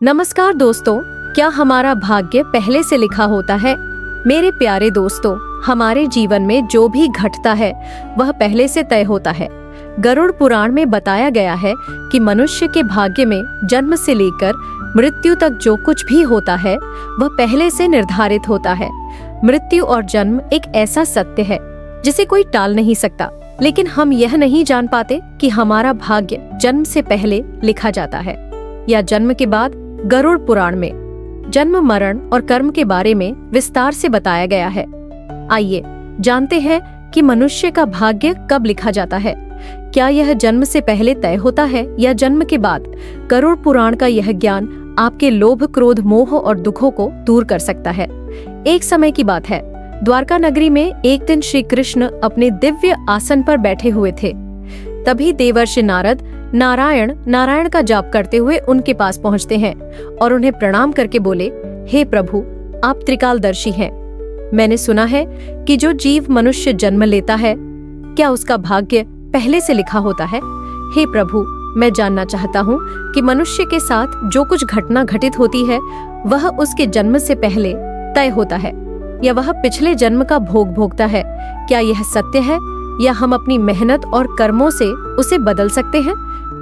नमस्कार दोस्तों, क्या हमारा भाग्य पहले से लिखा होता है? मेरे प्यारे दोस्तों, हमारे जीवन में जो भी घटता है वह पहले से तय होता है। गरुड़ पुराण में बताया गया है कि मनुष्य के भाग्य में जन्म से लेकर मृत्यु तक जो कुछ भी होता है वह पहले से निर्धारित होता है। मृत्यु और जन्म एक ऐसा सत्य है जिसे कोई टाल नहीं सकता, लेकिन हम यह नहीं जान पाते कि हमारा भाग्य जन्म से पहले लिखा जाता है या जन्म के बाद। गरुड़ पुराण में जन्म, मरण और कर्म के बारे में विस्तार से बताया गया है। आइए जानते हैं कि मनुष्य का भाग्य कब लिखा जाता है। क्या यह जन्म से पहले तय होता है या जन्म के बाद? गरुड़ पुराण का यह ज्ञान आपके लोभ, क्रोध, मोह और दुखों को दूर कर सकता है। एक समय की बात है, द्वारका नगरी में एक दिन श्री कृष्ण अपने दिव्य आसन पर बैठे हुए थे। तभी देवर्षि नारद नारायण का जाप करते हुए उनके पास पहुंचते हैं और उन्हें प्रणाम करके बोले, हे प्रभु, आप त्रिकालदर्शी हैं। मैंने सुना है कि जो जीव मनुष्य जन्म लेता है, क्या उसका भाग्य पहले से लिखा होता है? हे प्रभु, मैं जानना चाहता हूँ कि मनुष्य के साथ जो कुछ घटना घटित होती है वह उसके जन्म से पहले तय होता है या वह पिछले जन्म का भोग भोगता है? क्या यह सत्य है या हम अपनी मेहनत और कर्मों से उसे बदल सकते हैं?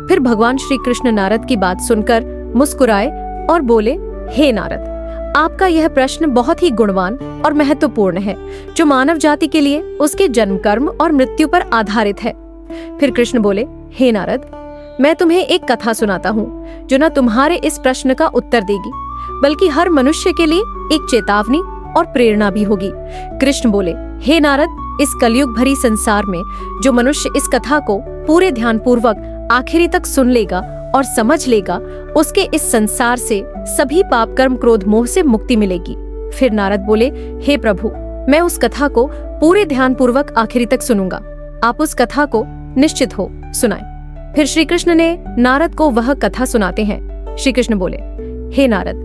फिर भगवान श्री कृष्ण नारद की बात सुनकर मुस्कुराए और बोले, हे नारद, आपका यह प्रश्न बहुत ही गुणवान और महत्वपूर्ण है, जो मानव जाति के लिए उसके जन्म, कर्म और मृत्यु पर आधारित है। फिर कृष्ण बोले, हे नारद, मैं तुम्हें एक कथा सुनाता हूँ जो न तुम्हारे इस प्रश्न का उत्तर देगी, बल्कि हर मनुष्य के लिए एक चेतावनी और प्रेरणा भी होगी। कृष्ण बोले, हे नारद, इस कलयुग भरी संसार में जो मनुष्य इस कथा को पूरे ध्यान पूर्वक आखिरी तक सुन लेगा और समझ लेगा, उसके इस संसार से सभी पाप, कर्म, क्रोध, मोह से मुक्ति मिलेगी। फिर नारद बोले, हे प्रभु, मैं उस कथा को पूरे ध्यान पूर्वक आखिरी तक सुनूंगा। आप उस कथा को निश्चित हो सुनाएं। फिर श्री कृष्ण ने नारद को वह कथा सुनाते हैं। श्री कृष्ण बोले, हे नारद,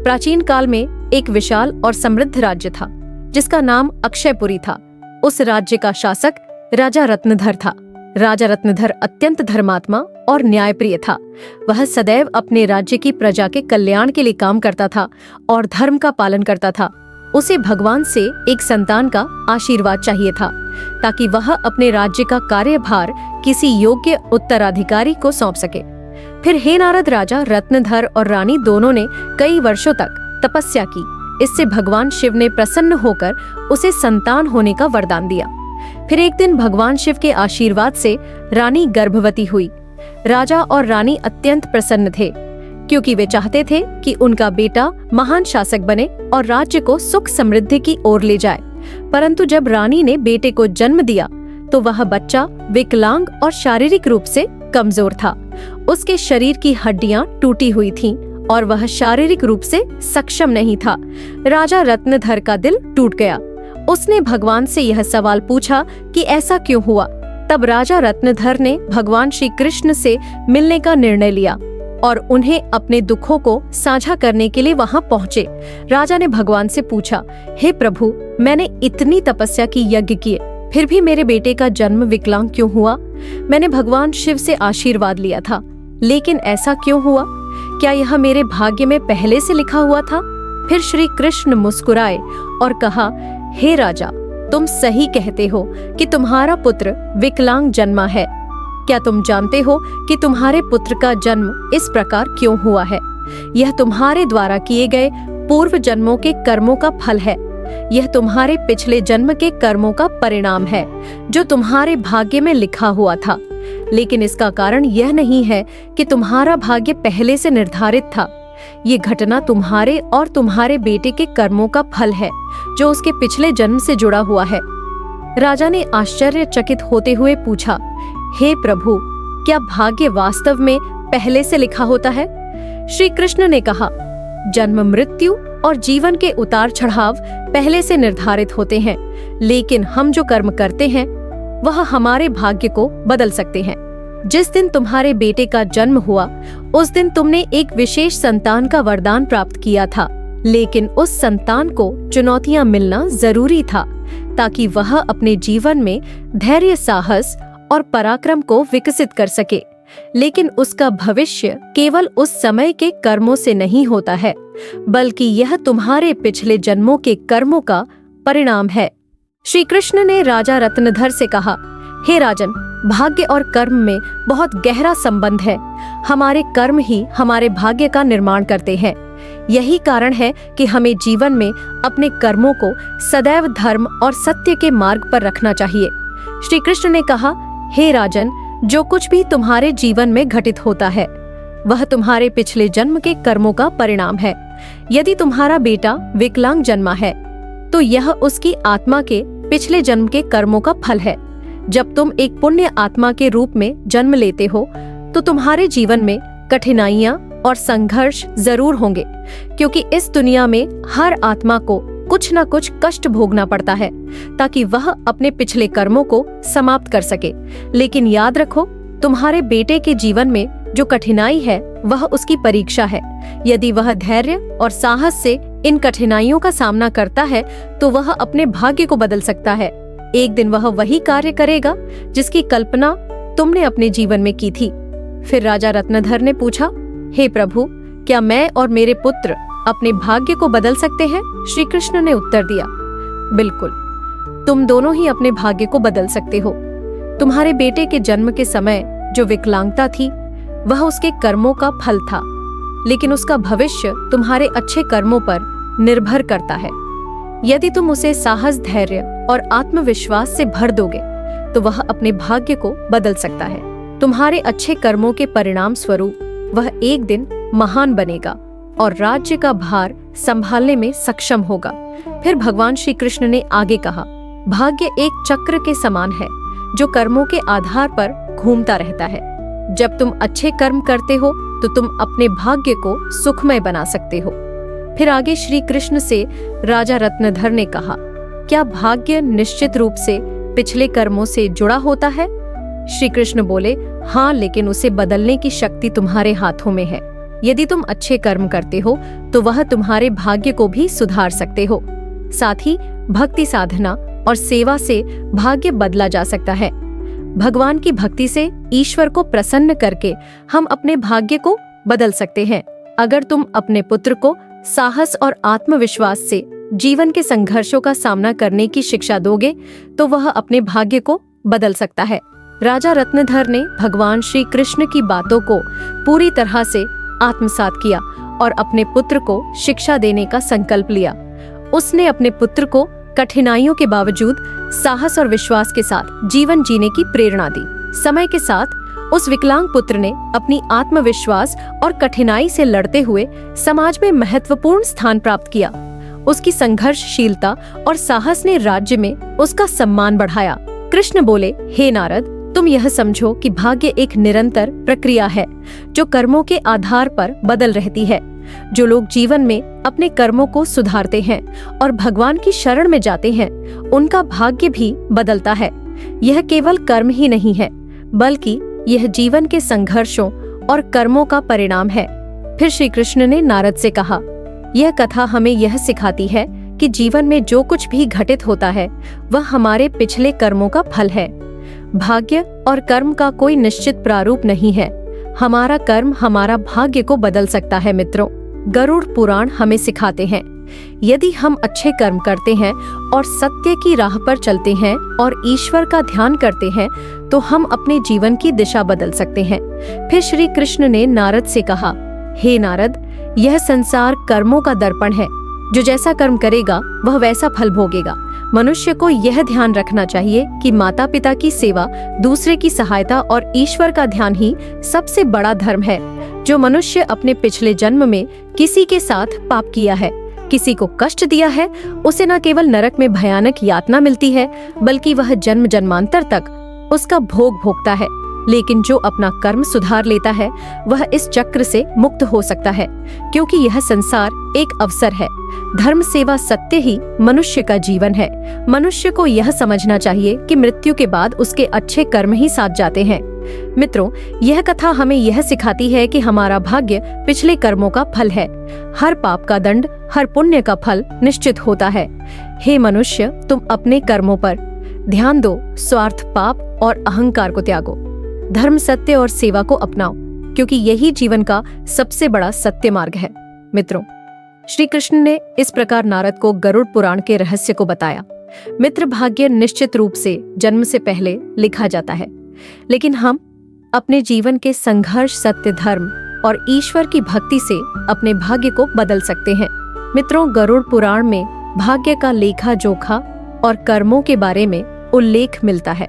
प्राचीन काल में एक विशाल और समृद्ध राज्य था जिसका नाम अक्षयपुरी था। उस राज्य का शासक राजा रत्नधर था। राजा रत्नधर अत्यंत धर्मात्मा और न्यायप्रिय था। वह सदैव अपने राज्य की प्रजा के कल्याण के लिए काम करता था और धर्म का पालन करता था। उसे भगवान से एक संतान का आशीर्वाद चाहिए था ताकि वह अपने राज्य का कार्यभार किसी योग्य उत्तराधिकारी को सौंप सके। फिर हे नारद, राजा रत्नधर और रानी दोनों ने कई वर्षों तक तपस्या की। इससे भगवान शिव ने प्रसन्न होकर उसे संतान होने का वरदान दिया। फिर एक दिन भगवान शिव के आशीर्वाद से रानी गर्भवती हुई। राजा और रानी अत्यंत प्रसन्न थे क्योंकि वे चाहते थे कि उनका बेटा महान शासक बने और राज्य को सुख समृद्धि की ओर ले जाए। परंतु जब रानी ने बेटे को जन्म दिया तो वह बच्चा विकलांग और शारीरिक रूप से कमजोर था। उसके शरीर की हड्डियां टूटी हुई थीं और वह शारीरिक रूप से सक्षम नहीं था। राजा रत्नधर का दिल टूट गया। उसने भगवान से यह सवाल पूछा कि ऐसा क्यों हुआ। तब राजा रत्नधर ने भगवान श्री कृष्ण से मिलने का निर्णय लिया और उन्हें अपने दुखों को साझा करने के लिए वहां पहुंचे। राजा ने भगवान से पूछा, हे प्रभु, मैंने इतनी तपस्या की, यज्ञ किए, फिर भी मेरे बेटे का जन्म विकलांग क्यों हुआ? मैंने भगवान शिव से आशीर्वाद लिया था, लेकिन ऐसा क्यों हुआ? क्या यह मेरे भाग्य में पहले से लिखा हुआ था? फिर श्री कृष्ण मुस्कुराए और कहा, हे राजा, तुम सही कहते हो कि तुम्हारा पुत्र विकलांग जन्मा है। क्या तुम जानते हो कि तुम्हारे पुत्र का जन्म इस प्रकार क्यों हुआ है? यह तुम्हारे द्वारा किए गए पूर्व जन्मों के कर्मों का फल है। यह तुम्हारे पिछले जन्म के कर्मों का परिणाम है जो तुम्हारे भाग्य में लिखा हुआ था। लेकिन इसका कारण यह नहीं है कि तुम्हारा भाग्य पहले से निर्धारित था। ये घटना तुम्हारे और तुम्हारे बेटे के कर्मों का फल है जो उसके पिछले जन्म से जुड़ा हुआ है। राजा ने आश्चर्यचकित होते हुए पूछा, हे प्रभु, क्या भाग्य वास्तव में पहले से लिखा होता है? श्री कृष्ण ने कहा, जन्म, मृत्यु और जीवन के उतार चढ़ाव पहले से निर्धारित होते हैं, लेकिन हम जो कर्म करते हैं वह हमारे भाग्य को बदल सकते हैं। जिस दिन तुम्हारे बेटे का जन्म हुआ उस दिन तुमने एक विशेष संतान का वरदान प्राप्त किया था, लेकिन उस संतान को चुनौतियां मिलना जरूरी था ताकि वह अपने जीवन में धैर्य, साहस और पराक्रम को विकसित कर सके। लेकिन उसका भविष्य केवल उस समय के कर्मों से नहीं होता है, बल्कि यह तुम्हारे पिछले जन्मों के कर्मों का परिणाम है। श्री कृष्ण ने राजा रत्नधर से कहा, हे राजन, भाग्य और कर्म में बहुत गहरा संबंध है। हमारे कर्म ही हमारे भाग्य का निर्माण करते हैं। यही कारण है कि हमें जीवन में अपने कर्मों को सदैव धर्म और सत्य के मार्ग पर रखना चाहिए। श्री कृष्ण ने कहा, हे राजन, जो कुछ भी तुम्हारे जीवन में घटित होता है वह तुम्हारे पिछले जन्म के कर्मों का परिणाम है। यदि तुम्हारा बेटा विकलांग जन्मा है तो यह उसकी आत्मा के पिछले जन्म के कर्मों का फल है। जब तुम एक पुण्य आत्मा के रूप में जन्म लेते हो तो तुम्हारे जीवन में कठिनाइयां और संघर्ष जरूर होंगे, क्योंकि इस दुनिया में हर आत्मा को कुछ न कुछ कष्ट भोगना पड़ता है ताकि वह अपने पिछले कर्मों को समाप्त कर सके। लेकिन याद रखो, तुम्हारे बेटे के जीवन में जो कठिनाई है वह उसकी परीक्षा है। यदि वह धैर्य और साहस से इन कठिनाइयों का सामना करता है तो वह अपने भाग्य को बदल सकता है। एक दिन वह वही कार्य करेगा जिसकी कल्पना तुमने अपने जीवन में की थी। फिर राजा रत्नधर ने पूछा, हे प्रभु, क्या मैं और मेरे पुत्र अपने भाग्य को बदल सकते हैं? श्री कृष्ण ने उत्तर दिया, बिल्कुल, तुम दोनों ही अपने भाग्य को बदल सकते हो। तुम्हारे बेटे के जन्म के समय जो विकलांगता थी वह उसके कर्मों का फल था, लेकिन उसका भविष्य तुम्हारे अच्छे कर्मों पर निर्भर करता है। यदि तुम उसे साहस, धैर्य और आत्मविश्वास से भर दोगे तो वह अपने भाग्य को बदल सकता है। तुम्हारे अच्छे कर्मों के परिणाम स्वरूप वह एक दिन महान बनेगा और राज्य का भार संभालने में सक्षम होगा। फिर भगवान श्री कृष्ण ने आगे कहा, भाग्य एक चक्र के समान है जो कर्मों के आधार पर घूमता रहता है। जब तुम अच्छे कर्म करते हो तो तुम अपने भाग्य को सुखमय बना सकते हो। फिर आगे श्री कृष्ण से राजा रत्नधर ने कहा, क्या भाग्य निश्चित रूप से पिछले कर्मों से जुड़ा होता है? श्री कृष्ण बोले, हाँ, लेकिन उसे बदलने की शक्ति तुम्हारे हाथों में है। यदि तुम अच्छे कर्म करते हो तो वह तुम्हारे भाग्य को भी सुधार सकते हो। साथ ही भक्ति साधना और सेवा से भाग्य बदला जा सकता है। भगवान की भक्ति से ईश्वर को प्रसन्न करके हम अपने भाग्य को बदल सकते हैं। अगर तुम अपने पुत्र को साहस और आत्मविश्वास से जीवन के संघर्षों का सामना करने की शिक्षा दोगे तो वह अपने भाग्य को बदल सकता है। राजा रत्नधर ने भगवान श्री कृष्ण की बातों को पूरी तरह से आत्मसात किया और अपने पुत्र को शिक्षा देने का संकल्प लिया। उसने अपने पुत्र को कठिनाइयों के बावजूद साहस और विश्वास के साथ जीवन जीने की प्रेरणा दी। समय के साथ उस विकलांग पुत्र ने अपनी आत्मविश्वास और कठिनाई से लड़ते हुए समाज में महत्वपूर्ण स्थान प्राप्त किया। उसकी संघर्षशीलता और साहस ने राज्य में उसका सम्मान बढ़ाया। कृष्ण बोले, हे नारद, तुम यह समझो कि भाग्य एक निरंतर प्रक्रिया है जो कर्मों के आधार पर बदल रहती है। जो लोग जीवन में अपने कर्मों को सुधारते हैं और भगवान की शरण में जाते हैं, उनका भाग्य भी बदलता है। यह केवल कर्म ही नहीं है, बल्कि यह जीवन के संघर्षों और कर्मों का परिणाम है। फिर श्री कृष्ण ने नारद से कहा, यह कथा हमें यह सिखाती है कि जीवन में जो कुछ भी घटित होता है वह हमारे पिछले कर्मों का फल है। भाग्य और कर्म का कोई निश्चित प्रारूप नहीं है। हमारा कर्म हमारा भाग्य को बदल सकता है। मित्रों, गरुड़ पुराण हमें सिखाते हैं, यदि हम अच्छे कर्म करते हैं और सत्य की राह पर चलते हैं और ईश्वर का ध्यान करते हैं तो हम अपने जीवन की दिशा बदल सकते हैं। फिर श्री कृष्ण ने नारद से कहा, हे नारद, यह संसार कर्मों का दर्पण है। जो जैसा कर्म करेगा वह वैसा फल भोगेगा। मनुष्य को यह ध्यान रखना चाहिए कि माता पिता की सेवा, दूसरे की सहायता और ईश्वर का ध्यान ही सबसे बड़ा धर्म है। जो मनुष्य अपने पिछले जन्म में किसी के साथ पाप किया है, किसी को कष्ट दिया है, उसे न केवल नरक में भयानक यातना मिलती है, बल्कि वह जन्म जन्मांतर तक उसका भोग भोगता है। लेकिन जो अपना कर्म सुधार लेता है वह इस चक्र से मुक्त हो सकता है, क्योंकि यह संसार एक अवसर है। धर्म, सेवा, सत्य ही मनुष्य का जीवन है। मनुष्य को यह समझना चाहिए कि मृत्यु के बाद उसके अच्छे कर्म ही साथ जाते हैं। मित्रों, यह कथा हमें यह सिखाती है कि हमारा भाग्य पिछले कर्मों का फल है। हर पाप का दंड, हर पुण्य का फल निश्चित होता है। हे मनुष्य, तुम अपने कर्मों पर ध्यान दो, स्वार्थ, पाप और अहंकार को त्यागो। धर्म, सत्य और सेवा को अपनाओ, क्योंकि यही जीवन का सबसे बड़ा सत्य मार्ग है। मित्रों, श्री कृष्ण ने इस प्रकार नारद को गरुड़ पुराण के रहस्य को बताया। मित्र, भाग्य निश्चित रूप से जन्म से पहले लिखा जाता है, लेकिन हम अपने जीवन के संघर्ष, सत्य, धर्म और ईश्वर की भक्ति से अपने भाग्य को बदल सकते हैं। मित्रों, गरुड़ पुराण में भाग्य का लेखा जोखा और कर्मों के बारे में उल्लेख मिलता है।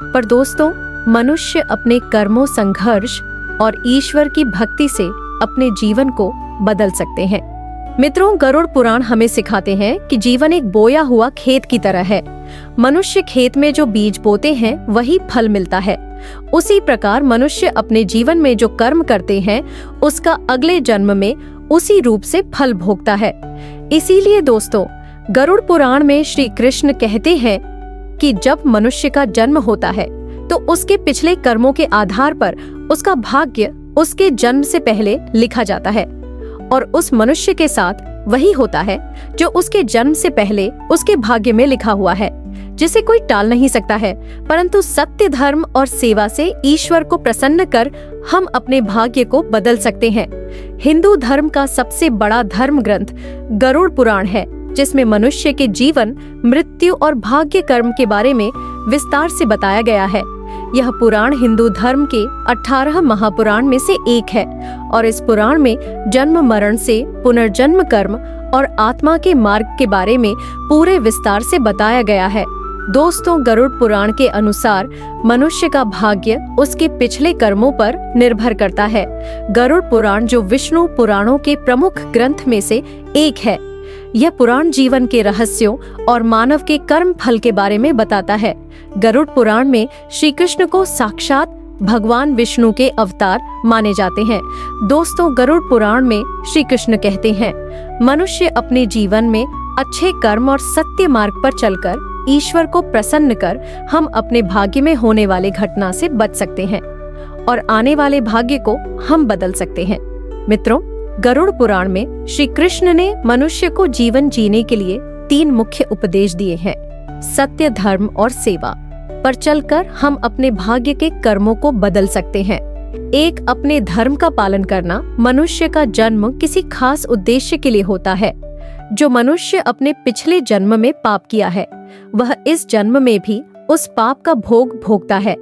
पर दोस्तों, मनुष्य अपने कर्मों, संघर्ष और ईश्वर की भक्ति से अपने जीवन को बदल सकते हैं। मित्रों, गरुड़ पुराण हमें सिखाते हैं कि जीवन एक बोया हुआ खेत की तरह है। मनुष्य खेत में जो बीज बोते हैं वही फल मिलता है। उसी प्रकार मनुष्य अपने जीवन में जो कर्म करते हैं उसका अगले जन्म में उसी रूप से फल भोगता है। इसीलिए दोस्तों, गरुड़ पुराण में श्री कृष्ण कहते हैं कि जब मनुष्य का जन्म होता है तो उसके पिछले कर्मों के आधार पर उसका भाग्य उसके जन्म से पहले लिखा जाता है, और उस मनुष्य के साथ वही होता है जो उसके जन्म से पहले उसके भाग्य में लिखा हुआ है, जिसे कोई टाल नहीं सकता है। परंतु सत्य, धर्म और सेवा से ईश्वर को प्रसन्न कर हम अपने भाग्य को बदल सकते हैं। हिंदू धर्म का सबसे बड़ा धर्म ग्रंथ गरुड़ पुराण है, जिसमें मनुष्य के जीवन, मृत्यु और भाग्य कर्म के बारे में विस्तार से बताया गया है। यह पुराण हिंदू धर्म के 18 महापुराण में से एक है, और इस पुराण में जन्म, मरण से पुनर्जन्म, कर्म और आत्मा के मार्ग के बारे में पूरे विस्तार से बताया गया है। दोस्तों, गरुड़ पुराण के अनुसार मनुष्य का भाग्य उसके पिछले कर्मों पर निर्भर करता है। गरुड़ पुराण, जो विष्णु पुराणों के प्रमुख ग्रंथ में से एक है, यह पुराण जीवन के रहस्यों और मानव के कर्म फल के बारे में बताता है। गरुड़ पुराण में श्री कृष्ण को साक्षात भगवान विष्णु के अवतार माने जाते हैं। दोस्तों, गरुड़ पुराण में श्री कृष्ण कहते हैं, मनुष्य अपने जीवन में अच्छे कर्म और सत्य मार्ग पर चलकर ईश्वर को प्रसन्न कर हम अपने भाग्य में होने वाले घटना से बच सकते हैं और आने वाले भाग्य को हम बदल सकते हैं। मित्रों, गरुड़ पुराण में श्री कृष्ण ने मनुष्य को जीवन जीने के लिए 3 मुख्य उपदेश दिए हैं। सत्य, धर्म और सेवा पर चलकर हम अपने भाग्य के कर्मों को बदल सकते हैं। 1. अपने धर्म का पालन करना। मनुष्य का जन्म किसी खास उद्देश्य के लिए होता है। जो मनुष्य अपने पिछले जन्म में पाप किया है, वह इस जन्म में भी उस पाप का भोग भोगता है,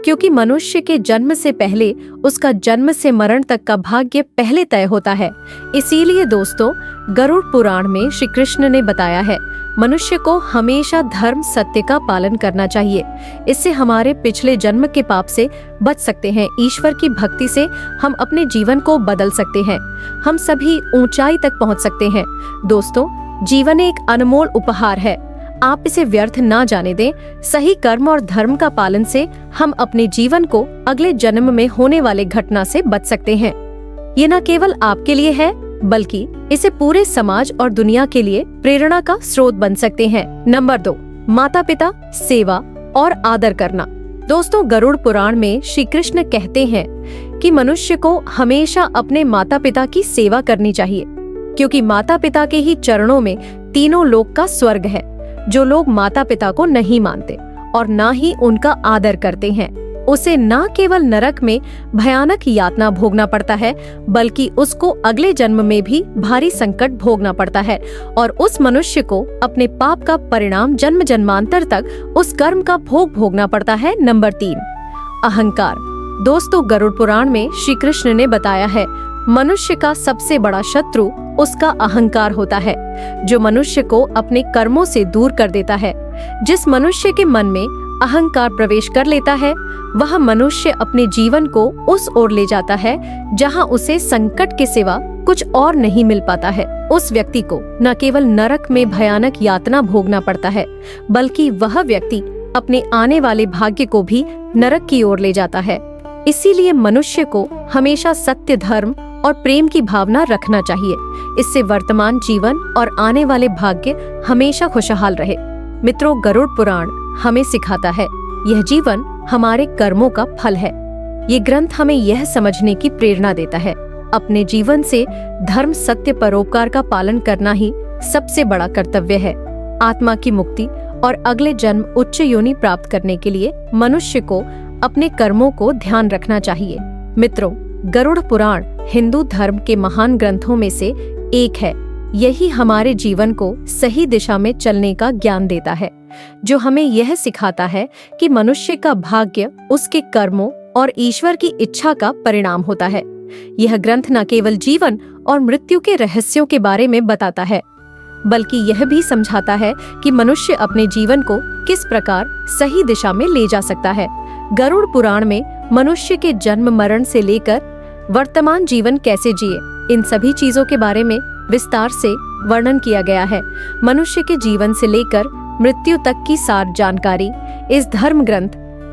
क्योंकि मनुष्य के जन्म से पहले उसका जन्म से मरण तक का भाग्य पहले तय होता है। इसीलिए दोस्तों, गरुड़ पुराण में श्री कृष्ण ने बताया है, मनुष्य को हमेशा धर्म, सत्य का पालन करना चाहिए। इससे हमारे पिछले जन्म के पाप से बच सकते हैं। ईश्वर की भक्ति से हम अपने जीवन को बदल सकते हैं। हम सभी ऊंचाई तक पहुंच सकते हैं। दोस्तों, जीवन एक अनमोल उपहार है। आप इसे व्यर्थ ना जाने दें। सही कर्म और धर्म का पालन से हम अपने जीवन को अगले जन्म में होने वाले घटना से बच सकते हैं। ये न केवल आपके लिए है, बल्कि इसे पूरे समाज और दुनिया के लिए प्रेरणा का स्रोत बन सकते हैं। नंबर 2, माता पिता, सेवा और आदर करना। दोस्तों, गरुड़ पुराण में श्री कृष्ण कहते हैं कि मनुष्य को हमेशा अपने माता पिता की सेवा करनी चाहिए, क्योंकि माता पिता के ही चरणों में तीनों लोक का स्वर्ग है। जो लोग माता पिता को नहीं मानते और ना ही उनका आदर करते हैं, उसे न केवल नरक में भयानक यातना भोगना पड़ता है, बल्कि उसको अगले जन्म में भी भारी संकट भोगना पड़ता है, और उस मनुष्य को अपने पाप का परिणाम जन्म जन्मांतर तक उस कर्म का भोग भोगना पड़ता है। नंबर 3, अहंकार। दोस्तों, गरुड़ पुराण में श्री कृष्ण ने बताया है, मनुष्य का सबसे बड़ा शत्रु उसका अहंकार होता है, जो मनुष्य को अपने कर्मों से दूर कर देता है। जिस मनुष्य के मन में अहंकार प्रवेश कर लेता है, वह मनुष्य अपने जीवन को उस ओर ले जाता है जहां उसे संकट के सिवा कुछ और नहीं मिल पाता है। उस व्यक्ति को न केवल नरक में भयानक यातना भोगना पड़ता है, बल्कि वह व्यक्ति अपने आने वाले भाग्य को भी नरक की ओर ले जाता है। इसीलिए मनुष्य को हमेशा सत्य, धर्म और प्रेम की भावना रखना चाहिए। इससे वर्तमान जीवन और आने वाले भाग्य हमेशा खुशहाल रहे। मित्रों, गरुड़ पुराण हमें सिखाता है, यह जीवन हमारे कर्मों का फल है। ये ग्रंथ हमें यह समझने की प्रेरणा देता है, अपने जीवन से धर्म, सत्य, परोपकार का पालन करना ही सबसे बड़ा कर्तव्य है। आत्मा की मुक्ति और अगले जन्म उच्च योनि प्राप्त करने के लिए मनुष्य को अपने कर्मों को ध्यान रखना चाहिए। मित्रों, गरुड़ पुराण हिंदू धर्म के महान ग्रंथों में से एक है। यही हमारे जीवन को सही दिशा में चलने का ज्ञान देता है, जो हमें यह सिखाता है कि मनुष्य का भाग्य उसके कर्मों और ईश्वर की इच्छा का परिणाम होता है। यह ग्रंथ न केवल जीवन और मृत्यु के रहस्यों के बारे में बताता है, बल्कि यह भी समझाता है कि मनुष्य अपने जीवन को किस प्रकार सही दिशा में ले जा सकता है। गरुड़ पुराण में मनुष्य के जन्म मरण से लेकर वर्तमान जीवन कैसे जिए, इन सभी चीजों के बारे में विस्तार से वर्णन किया गया है। मनुष्य के जीवन से लेकर मृत्यु तक की सार जानकारी इस धर्म ग्रंथ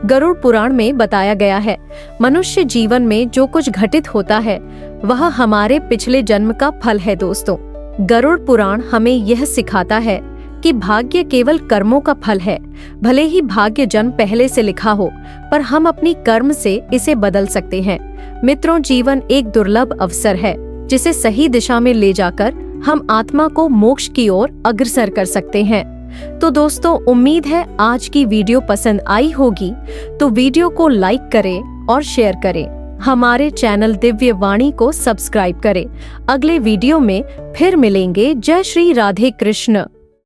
गरुड़ पुराण में बताया गया है। मनुष्य जीवन में जो कुछ घटित होता है वह हमारे पिछले जन्म का फल है। दोस्तों, गरुड़ पुराण हमें यह सिखाता है कि भाग्य केवल कर्मों का फल है। भले ही भाग्य जन्म पहले से लिखा हो, पर हम अपनी कर्म से इसे बदल सकते हैं। मित्रों, जीवन एक दुर्लभ अवसर है जिसे सही दिशा में ले जाकर हम आत्मा को मोक्ष की ओर अग्रसर कर सकते हैं। तो दोस्तों, उम्मीद है आज की वीडियो पसंद आई होगी, तो वीडियो को लाइक करें और शेयर करें। हमारे चैनल दिव्य वाणी को सब्सक्राइब करें। अगले वीडियो में फिर मिलेंगे। जय श्री राधे कृष्ण।